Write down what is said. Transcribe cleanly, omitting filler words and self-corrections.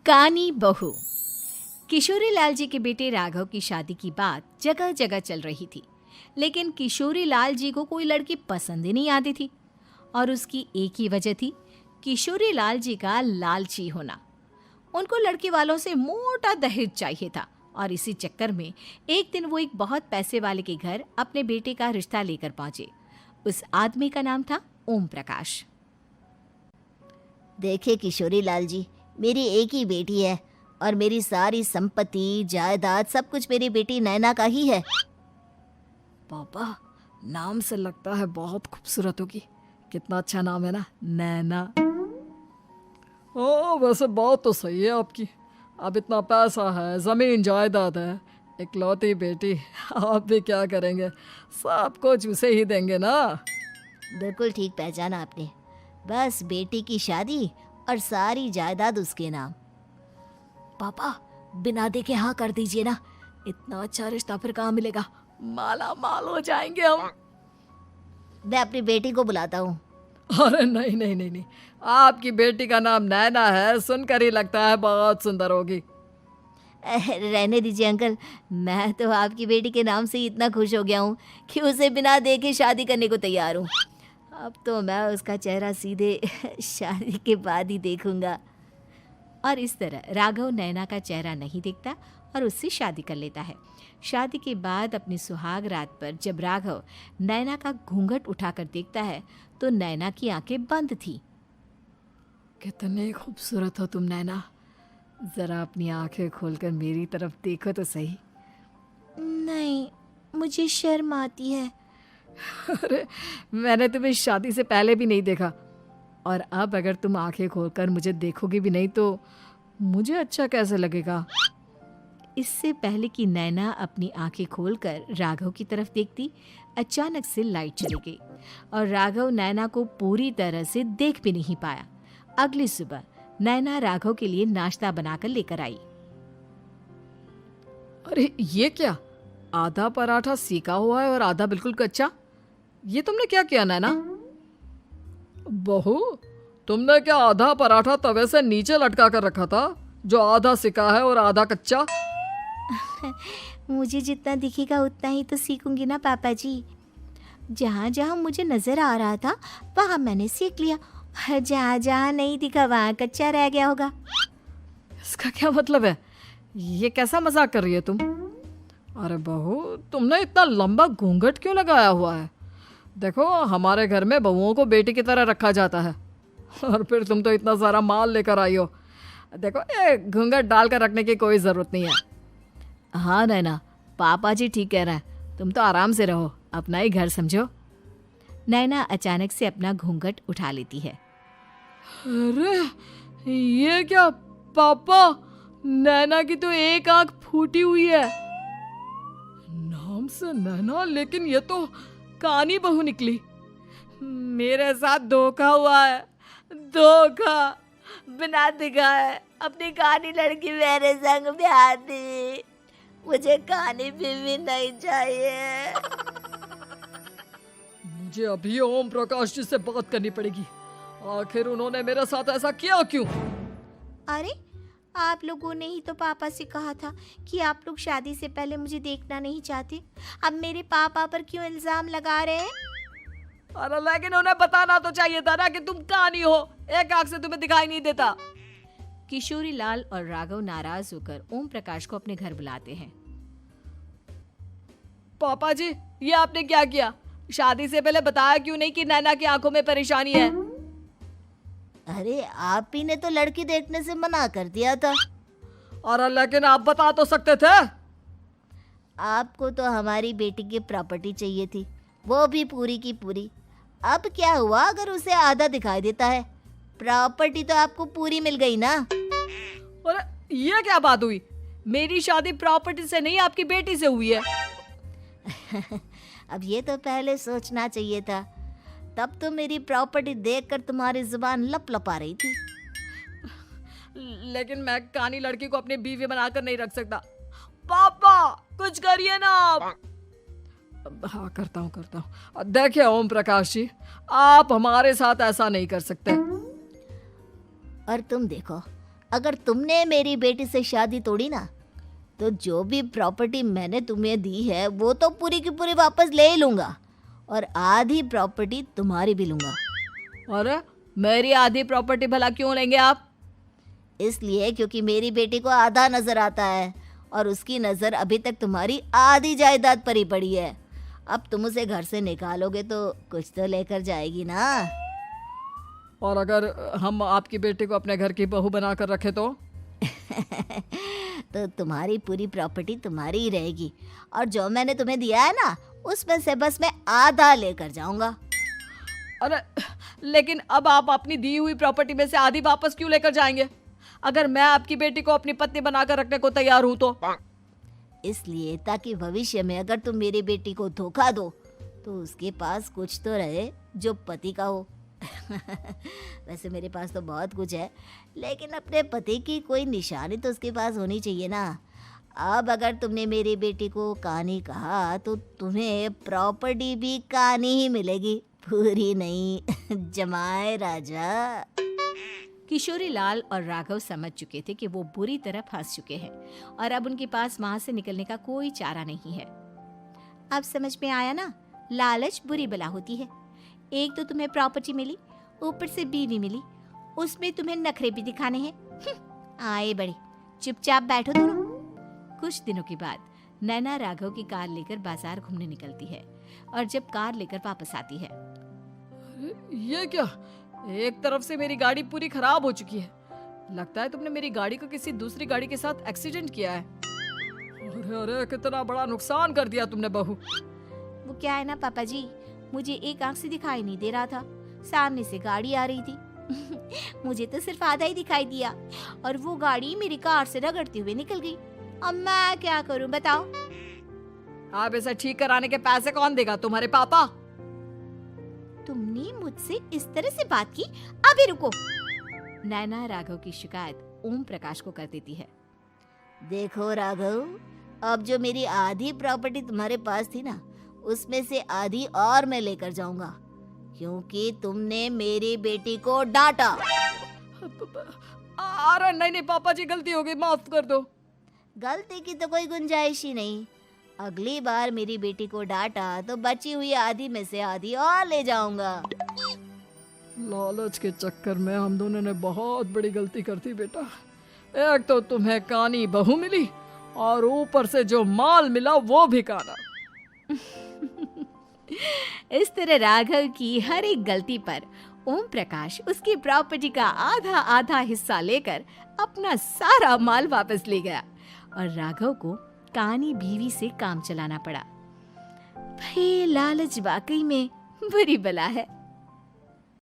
कानी बहू। किशोरी लाल जी के बेटे राघव की शादी की बात जगह जगह चल रही थी, लेकिन किशोरी लाल जी को कोई लड़की पसंद ही नहीं आती थी। और उसकी एक ही वजह थी, किशोरी लाल जी का लालची होना। उनको लड़की वालों से मोटा दहेज चाहिए था और इसी चक्कर में एक दिन वो एक बहुत पैसे वाले के घर अपने बेटे का रिश्ता लेकर पहुंचे। उस आदमी का नाम था ओम प्रकाश। देखिए किशोरी लाल जी, मेरी एक ही बेटी है और मेरी सारी संपत्ति जायदाद सब कुछ मेरी बेटी नैना का ही है। पापा, नाम से लगता है बहुत खूबसूरत होगी। कितना अच्छा नाम है ना, नैना। ओ, वैसे बात तो सही है आपकी। अब इतना पैसा है, जमीन जायदाद है, इकलौती बेटी, आप भी क्या करेंगे? सब कुछ उसे ही देंगे ना। बिल्कुल ठीक पहचाना आपने। बस बेटी की शादी और सारी जायदाद उसके नाम। पापा, बिना देखे हाँ कर दीजिए ना। इतना अच्छा रिश्ता फिर कहाँ मिलेगा? माला माल हो जाएंगे हम। मैं अपनी बेटी को बुलाता हूँ। अरे नहीं नहीं नहीं नहीं, आपकी बेटी का नाम नैना है, सुनकर ही लगता है बहुत सुंदर होगी। रहने दीजिए अंकल, मैं तो आपकी बेटी के नाम से ही इतना खुश हो गया हूँ कि उसे बिना देखे शादी करने को तैयार हूँ। अब तो मैं उसका चेहरा सीधे शादी के बाद ही देखूंगा। और इस तरह राघव नैना का चेहरा नहीं देखता और उससे शादी कर लेता है। शादी के बाद अपनी सुहाग रात पर जब राघव नैना का घूंघट उठाकर देखता है तो नैना की आंखें बंद थी। कितनी खूबसूरत हो तुम नैना, जरा अपनी आंखें खोलकर मेरी तरफ देखो तो सही। नहीं, मुझे शर्म आती है। अरे, मैंने तुम्हें शादी से पहले भी नहीं देखा, और अब अगर तुम आंखें खोलकर मुझे देखोगी भी नहीं तो मुझे अच्छा कैसे लगेगा? इससे पहले कि नैना अपनी आंखें खोलकर राघव की तरफ देखती, अचानक से लाइट चली गई और राघव नैना को पूरी तरह से देख भी नहीं पाया। अगली सुबह नैना राघव के लिए नाश्ता बनाकर लेकर आई। अरे ये क्या, आधा पराठा सेका हुआ है और आधा बिल्कुल कच्चा। ये तुमने क्या किया नैना? बहू, तुमने क्या आधा पराठा तवे से नीचे लटका कर रखा था, जो आधा सेका है और आधा कच्चा? मुझे जितना दिखेगा उतना ही तो सीखूंगी ना पापा जी। जहाँ जहाँ मुझे नजर आ रहा था वहाँ मैंने सीख लिया, जहाँ जहाँ नहीं दिखा वहाँ कच्चा रह गया होगा। इसका क्या मतलब है? ये कैसा मजाक कर रही है तुम? अरे बहू, तुमने इतना लंबा घूंघट क्यों लगाया हुआ है? देखो, हमारे घर में बहुओं को बेटी की तरह रखा जाता है, और फिर तुम तो इतना सारा माल लेकर आई हो। देखो, ये घूंघट डालकर रखने की कोई ज़रूरत नहीं है। हाँ नैना, पापा जी ठीक कह रहे हैं, तुम तो आराम से रहो, अपना ही घर समझो। नैना अचानक से अपना घूंघट उठा लेती है। अरे ये क्या पापा, नैना की तो एक आंख फूटी हुई है। नाम से नैना, लेकिन ये तो कानी बहू निकली। मेरे साथ धोखा हुआ है, धोखा। बिना दिखाए अपनी कानी लड़की मेरे संग ब्याह दी। मुझे कानी बीवी नहीं चाहिए। मुझे अभी ओम प्रकाश जी से बात करनी पड़ेगी। आखिर उन्होंने मेरे साथ ऐसा किया क्यों? अरे, आप लोगों ने ही तो पापा से कहा था कि आप लोग शादी से पहले मुझे देखना नहीं चाहते। अब मेरे पापा पर क्यों इल्जाम लगा रहे हैं? अरे लेकिन उन्हें बताना तो चाहिए था ना कि तुम कानी हो, एक आंख से तुम्हें दिखाई नहीं देता। किशोरी लाल और राघव नाराज होकर ओम प्रकाश को अपने घर बुलाते हैं। पापा जी, ये आपने क्या किया? शादी से पहले बताया क्यों नहीं कि नैना की आंखों में परेशानी है? अरे, आप ही ने तो लड़की देखने से मना कर दिया था। अरे लेकिन आप बता तो सकते थे। आपको तो हमारी बेटी की प्रॉपर्टी चाहिए थी, वो भी पूरी की पूरी। अब क्या हुआ अगर उसे आधा दिखाई देता है? प्रॉपर्टी तो आपको पूरी मिल गई ना। अरे ये क्या बात हुई? मेरी शादी प्रॉपर्टी से नहीं, आपकी बेटी से हुई है। अब ये तो पहले सोचना चाहिए था, तब तो मेरी प्रॉपर्टी देखकर तुम्हारी जुबान लप लपा रही थी। लेकिन मैं कानी लड़की को अपनी बीवी बनाकर नहीं रख सकता। पापा, कुछ करिए ना आप। हाँ, करता हूँ। देखिए ओम प्रकाश जी, आप हमारे साथ ऐसा नहीं कर सकते। और तुम देखो, अगर तुमने मेरी बेटी से शादी तोड़ी ना, तो जो भी प्रॉपर्टी मैंने तुम्हें दी है वो तो पूरी की पूरी वापस ले ही लूँगा, और आधी प्रॉपर्टी तुम्हारी भी लूँगा। अरे मेरी आधी प्रॉपर्टी भला क्यों लेंगे आप? इसलिए क्योंकि मेरी बेटी को आधा नज़र आता है और उसकी नज़र अभी तक तुम्हारी आधी जायदाद पर ही पड़ी है। अब तुम उसे घर से निकालोगे तो कुछ तो लेकर जाएगी ना। और अगर हम आपकी बेटी को अपने घर की बहू बना कर रखे तो? तो तुम्हारी पूरी प्रॉपर्टी तुम्हारी ही रहेगी, और जो मैंने तुम्हें दिया है ना, उसमें से बस मैं आधा लेकर जाऊंगा। अरे लेकिन अब आप अपनी दी हुई प्रॉपर्टी में से आधी वापस क्यों लेकर जाएंगे? अगर मैं आपकी बेटी को अपनी पत्नी बनाकर रखने को तैयार हूं तो? इसलिए ताकि भविष्य में अगर तुम मेरी बेटी को धोखा दो तो उसके पास कुछ तो रहे जो पति का हो। वैसे मेरे पास तो बहुत कुछ है, लेकिन अपने पति की कोई निशानी तो उसके पास होनी चाहिए ना। अब अगर तुमने मेरी बेटी को कानी कहा तो तुम्हें प्रॉपर्टी भी कानी ही मिलेगी, पूरी नहीं। जमाए राजा। किशोरी लाल और राघव समझ चुके थे कि वो बुरी तरह फंस चुके हैं और अब उनके पास वहां से निकलने का कोई चारा नहीं है। अब समझ में आया ना, लालच बुरी बला होती है। एक तो तुम्हें प्रॉपर्टी मिली, ऊपर से बीवी मिली, उसमें तुम्हें नखरे भी दिखाने हैं। आए बड़े, चुपचाप बैठो दोनों। कुछ दिनों के बाद नैना राघव की कार लेकर बाजार घूमने निकलती है और जब कार लेकर वापस आती है, ये क्या? एक तरफ से मेरी गाड़ी पूरी खराब हो चुकी है। लगता है तुमने मेरी गाड़ी को किसी दूसरी गाड़ी के साथ एक्सीडेंट किया है। अरे अरे कितना बड़ा नुकसान कर दिया तुमने बहू। वो क्या है ना पापा जी, मुझे एक आंख से दिखाई नहीं दे रहा था, सामने से गाड़ी आ रही थी। मुझे तो सिर्फ आधा ही दिखाई दिया और वो गाड़ी मेरी कार से रगड़ते हुए निकल गई। अब मैं क्या करूं बताओ? आप इसे ठीक कराने के पैसे कौन देगा? तुम्हारे पापा। तुमने मुझसे इस तरह से बात की? अभी रुको। नैना राघव की शिकायत ओम प्रकाश को कर देती है। देखो राघव, अब जो मेरी आधी प्रॉपर्टी तुम्हारे पास थी ना, उसमें से आधी और मैं लेकर जाऊंगा, क्योंकि तुमने मेरी बेटी को डांटा। अरे नहीं नहीं पापा जी, गलती हो गई, माफ कर दो। गलती की तो कोई गुंजाइश ही नहीं। अगली बार मेरी बेटी को डांटा तो बची हुई आधी में से आधी और ले जाऊंगा। लालच के चक्कर में हम दोनों ने बहुत बड़ी गलती कर दी बेटा। एक तो तुम्हें कानी बहू मिली और ऊपर से जो माल मिला वो भी काना। इस तरह राघव की हर एक गलती पर ओम प्रकाश उसकी प्रॉपर्टी का आधा आधा हिस्सा लेकर अपना सारा माल वापस ले गया और राघव को कानी बीवी से काम चलाना पड़ा। भाई लालच वाकई में बुरी बला है।